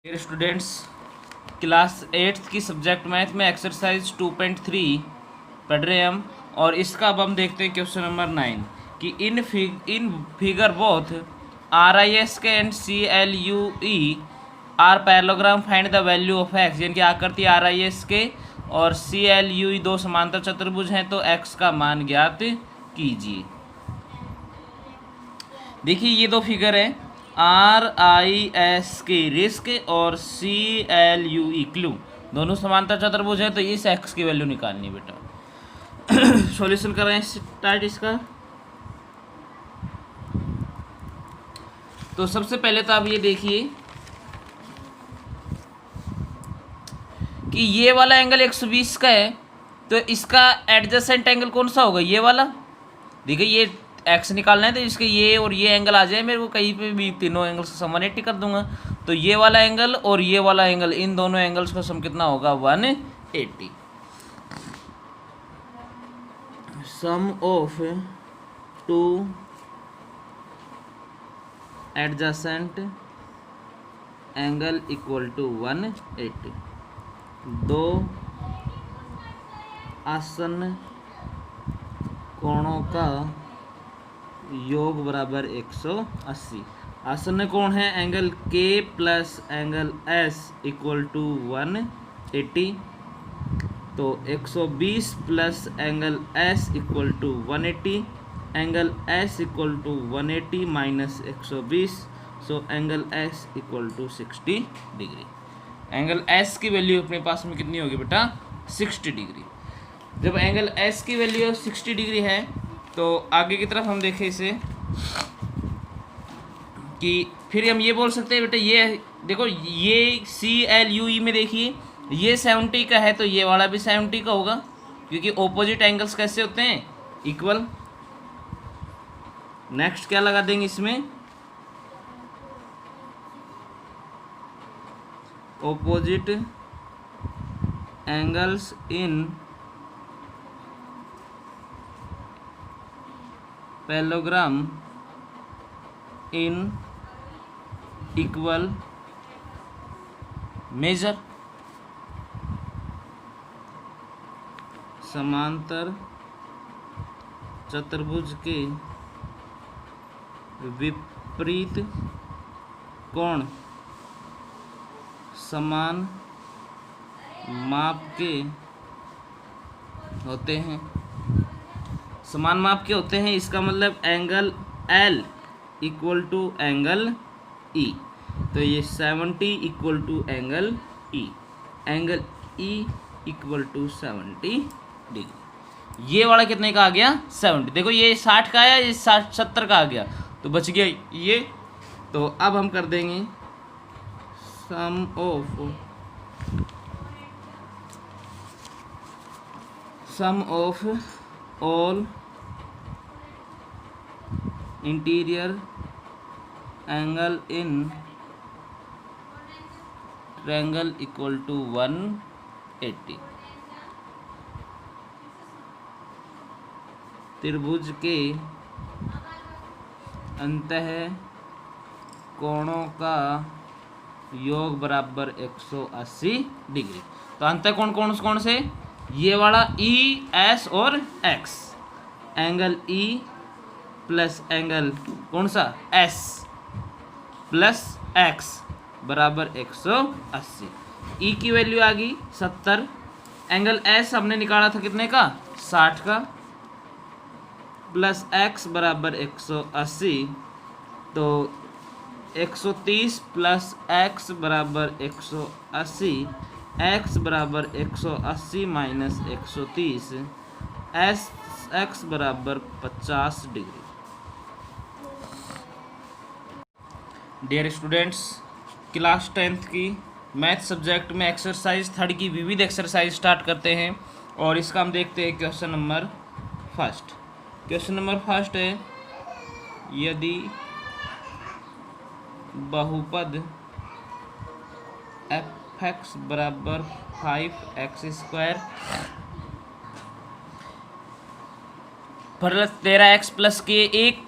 Dear students, class 8th की subject math में exercise 2.3 पढ़ रहे हैं हम। और इसका अब हम देखते हैं क्वेश्चन नंबर 9 कि in figure both RISK and CLUE are parallelogram, find the value of X. यानी कि आकृति RISK और CLUE दो समांतर चतुर्भुज हैं, तो एक्स का मान ज्ञात कीजिए। देखिए ये दो फिगर है, RISK रिस्क और CLUE क्लू, दोनों समांतर चतुर्भुज हैं, तो इस एक्स की वैल्यू निकालनी है बेटा। सॉल्यूशन कर रहे हैं स्टार्ट इसका। तो सबसे पहले तो आप ये देखिए कि ये वाला एंगल 120 का है, तो इसका एडजेसेंट एंगल कौन सा होगा? ये वाला। देखिए ये एक्स निकालना है, तो इसके ये और ये एंगल आ जाए मेरे को, कहीं पे भी तीनों एंगल्स को सम 180 कर दूंगा। तो ये वाला एंगल और ये वाला एंगल, इन दोनों एंगल्स का सम कितना होगा? 180। Sum of two adjacent angle equal to 180। दो आसन्न कोणों का योग बराबर 180। आसन्न कोण है angle K plus angle S equal to 180। तो 120 plus angle S equal to 180। Angle S equal to 180 minus 120, so angle S equal to 60 degree. Angle S की वैल्यू अपने पास में कितनी होगी बेटा? 60 डिग्री। जब एंगल S की वैल्यू 60 डिग्री है, तो आगे की तरफ हम देखें इसे कि फिर हम ये बोल सकते हैं बेटा, ये देखो ये CLUE में देखिए ये 70 का है, तो ये वाला भी 70 का होगा, क्योंकि ऑपोजिट एंगल्स कैसे होते हैं? इक्वल। नेक्स्ट क्या लगा देंगे इसमें? Opposite angles in parallelogram in equal major. समांतर चतुर्भुज के विपरीत कोण समान माप के होते हैं। समान माप के होते हैं, इसका मतलब angle L equal to angle E। तो ये 70 equal to angle E, angle E equal to 70 degree. ये वाला कितने का आ गया? 70। देखो ये 60 का आया, ये 70 का आ गया, तो बच गया ये। तो अब हम कर देंगे sum of all interior angle in triangle equal to 180। त्रिभुज के अंतः कोणों का योग बराबर 180 डिग्री। तो अंतः कोण कौन से? ये वाला E, S और X। Angle E plus angle कौन सा? S प्लस X बराबर 180। E की वैल्यू आ गई 70। एंगल S हमने निकाला था कितने का? 60 का, प्लस X बराबर 180। तो 130 प्लस X बराबर 180, X बराबर 180 माइनस 130, X बराबर 50 degree. Dear students, class 10th की मैथ सब्जेक्ट में एक्सरसाइज 3rd की विविध एक्सरसाइज स्टार्ट करते हैं। और इसका हम देखते हैं question number first. Question number first है, यदि बहुपद fx बराबर 5x² प्लस 13x प्लस के एक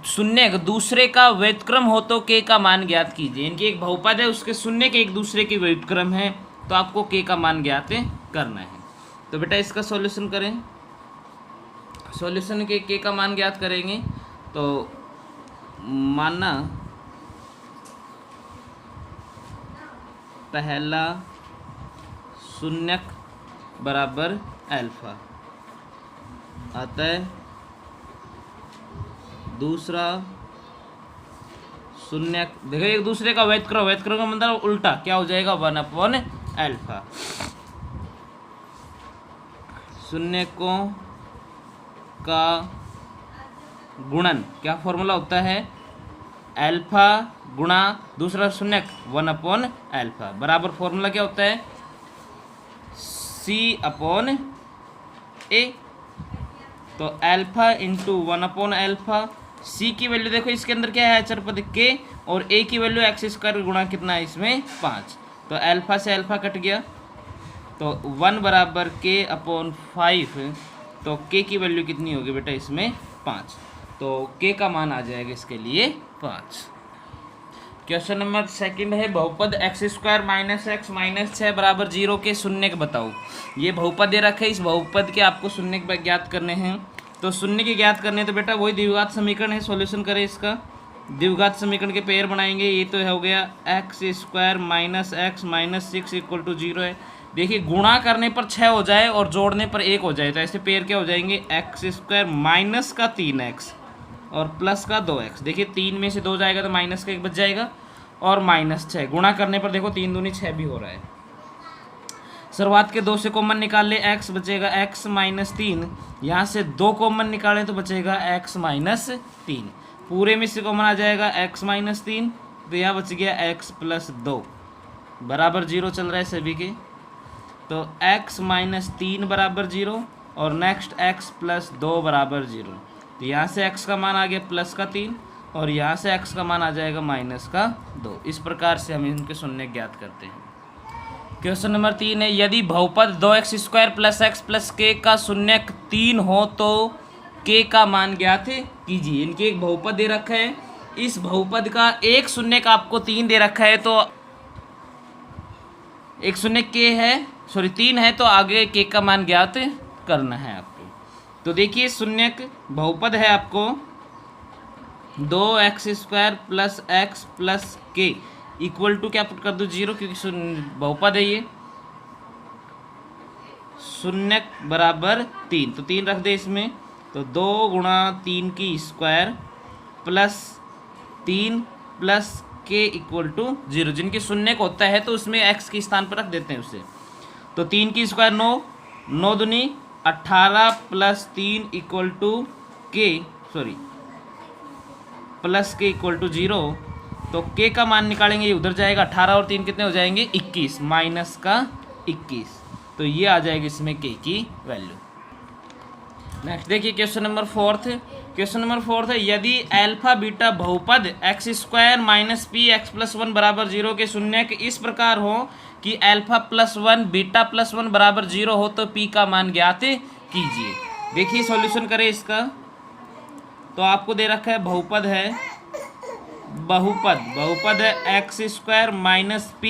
शून्य दूसरे का व्युत्क्रम हो तो के का मान ज्ञात कीजिए। इनकी एक बहुपद है, उसके शून्य के एक दूसरे के व्युत्क्रम है, तो आपको के का मान ज्ञात करना है। तो बेटा इसका सॉल्यूशन करें। सॉल्यूशन के का मान ज्ञात करेंगे तो माना पहला शून्यक बराबर अल्फा, अतः दूसरा शून्यक, देखो एक दूसरे का व्युत्क्रम, व्युत्क्रम का मतलब उल्टा क्या हो जाएगा 1/अल्फा। शून्यकों का गुणन क्या फॉर्मूला होता है, अल्फा गुणा दूसरा शून्यक 1/अल्फा बराबर फॉर्मूला क्या होता है C/A। तो अल्फा इंटू 1/अल्फा, सी की वैल्यू देखो इसके अंदर क्या है अचर पद के, और ए की वैल्यू x² गुणा कितना है इसमें 5, तो अल्फा से अल्फा कट गया, तो 1 बराबर k/5, तो k की वैल्यू कितनी होगी बेटा इसमें 5, तो k का मान आ जाएगा इसके लिए 5। क्वेश्चन नंबर सेकंड है बहुपद x² माइनस x माइनस 6 बराबर 0 के शून्यक बताओ। ये बहुपद दे रखे, इस बहुपद के आपको शून्यक ज्ञात करने हैं। तो शून्य के ज्ञात करने तो बेटा वही द्विघात समीकरण है, सॉल्यूशन करें इसका। द्विघात समीकरण के पेयर बनाएंगे। ये तो हो गया x² minus x minus 6 equal to 0 है। देखिए गुणा करने पर 6 हो जाए और जोड़ने पर 1 हो जाए, तो ऐसे पेयर क्या हो जाएंगे x² माइनस का 3x और प्लस का 2x। देखिए 3 में से 2 जाएगा तो माइनस का 1 बच जाएगा, और माइनस 6 गुणा करने पर देखो 3 दूनी 6 भी हो रहा है। शुरुआत के 2 से कॉमन निकाल ले, x बचेगा x माइनस 3, यहाँ से 2 कॉमन निकालें तो बचेगा x माइनस 3, पूरे में से कॉमन आ जाएगा x माइनस 3, तो यहाँ बच गया x प्लस 2 बराबर 0 चल रहा है सभी के, तो x माइनस 3 बराबर 0 और नेक्स्ट x प्लस 2 बराबर 0, तो यहाँ से x का मान आ गया प्लस का 3 और यहाँ से x का मान आ जाएगा माइनस का 2। इस प्रकार से हम इनके शून्य ज्ञात करते हैं। क्वेश्चन नंबर 3 है यदि बहुपद 2x² plus x plus k का शून्यक 3 हो तो k का मान ज्ञात कीजिए। इनके एक बहुपद दे रखा है, इस बहुपद का एक शून्यक आपको 3 दे रखा है, तो एक शून्यक k है, सॉरी 3 है, तो आगे k का मान ज्ञात करना है आपको। तो देखिए शून्यक बहुपद है आपको 2x² plus x plus k equal to क्या पुट कर दो 0, क्योंकि बहुपद है ये, शून्यक बराबर 3, तो 3 रख दे इसमें, तो 2 गुणा 3 की square plus 3 plus k equal to 0। जिनके शून्यक होता है तो उसमें x के स्थान पर रख देते हैं उसे, तो 3 की स्क्वायर 9, 9 दूनी 18 plus 3 equal to k, sorry plus k equal to 0, तो k का मान निकालेंगे, ये उधर जाएगा, 18 और 3 कितने हो जाएंगे 21, माइनस का 21, तो ये आ जाएगी इसमें k की वैल्यू। नेक्स्ट देखिए क्वेश्चन नंबर 4। क्वेश्चन नंबर 4 है यदि अल्फा बीटा बहुपद x² minus p x plus 1 बराबर 0 के शून्यक इस प्रकार हो कि अल्फा प्लस 1 बीटा प्लस 1 बराबर 0 हो तो p का मान ज्ञात कीजिए। देखिए सॉल्यूशन करें इसका। तो आपको दे रखा है बहुपद है, बहुपद है x² minus p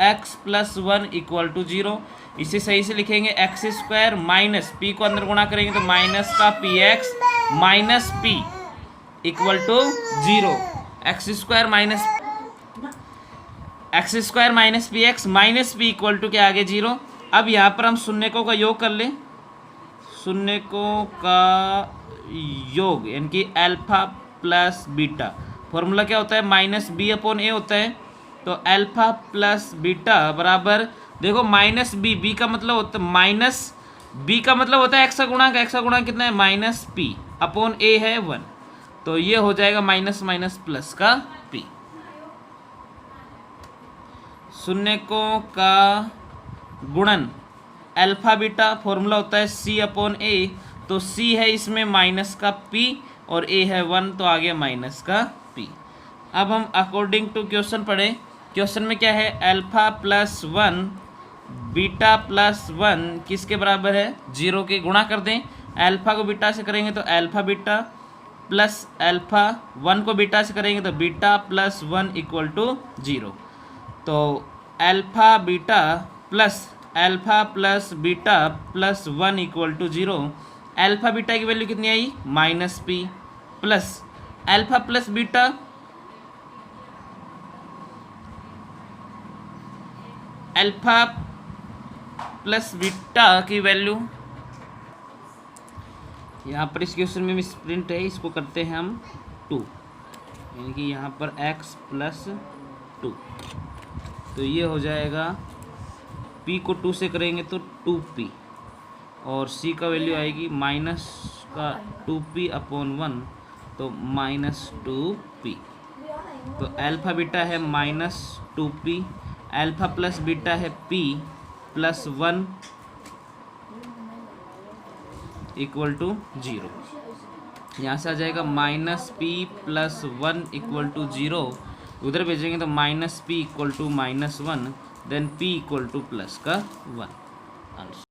x plus 1 equal to 0। इसे सही से लिखेंगे x² माइनस p को अंदर गुणा करेंगे तो माइनस का px minus p equal to 0। x² minus px minus p equal to क्या आगे 0। अब यहाँ पर हम शून्यकों का योग कर लें, शून्यकों का योग यानी कि अल्फा प्लस बीटा, फॉर्मूला क्या होता है माइनस b/a होता है, तो अल्फा प्लस बीटा बराबर देखो माइनस b का मतलब होता है माइनस b का मतलब होता है x का गुणा कितना है माइनस p/a है 1, तो ये हो जाएगा माइनस माइनस प्लस का p। शून्यकों का गुणन अल्फा बीटा फॉर्मूला होता है c/a, तो c है इसमें माइनस का p और a है 1, तो आ गया माइनस का p। अब हम अकॉर्डिंग टू क्वेश्चन पढ़ें। क्वेश्चन में क्या है अल्फा प्लस 1 बीटा प्लस 1 किसके बराबर है 0 के, गुणा कर दें, अल्फा को बीटा से करेंगे तो अल्फा बीटा प्लस अल्फ़ा, 1 को बीटा से करेंगे तो बीटा प्लस 1 इक्वल टू 0। तो alpha plus beta plus 1 equal to 0। Alpha beta की वैल्यू कितनी आई? Minus P, plus alpha plus beta alpha plus beta की वैल्यू यहाँ पर इस क्वेश्चन में मिसप्रिंट है, इसको करते हैं हम 2, यानी कि यहाँ पर x प्लस 2। तो ये हो जाएगा p को 2 से करेंगे तो 2p, और c का वैल्यू आएगी माइनस का 2p अपॉन 1, तो माइनस 2p। तो अल्फ़ा बीटा है minus 2p, alpha plus beta है p प्लस 1 इक्वल टू 0। यहाँ से आ जाएगा minus P plus 1 equal to 0, उधर भेजेंगे तो minus p equal to -1, then p equal to plus का 1 आंसर।